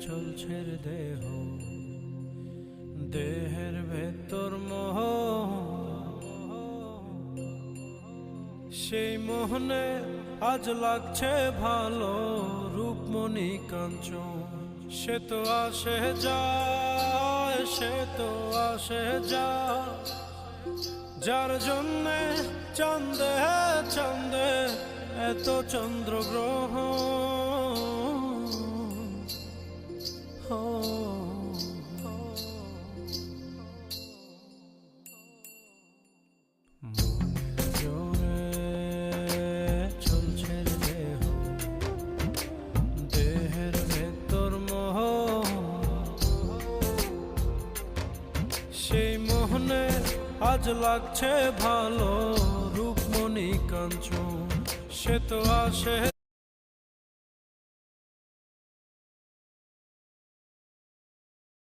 চলছে রে দেহ, দেহের ভেতর মোহ, সেই মোহনে আজ লাগছে ভালো রূপমণি কাঞ্চন। সে তো আসে যায়, সে তো আসে যায়, যার জন্যে চাঁদে চাঁদে এত চন্দ্রগ্রহ। চলছে দেহ, দেহের ভেতর মোহ, সেই মোহনে আজ লাগছে ভালো রূপমণি কাঞ্চন। সে তো আসে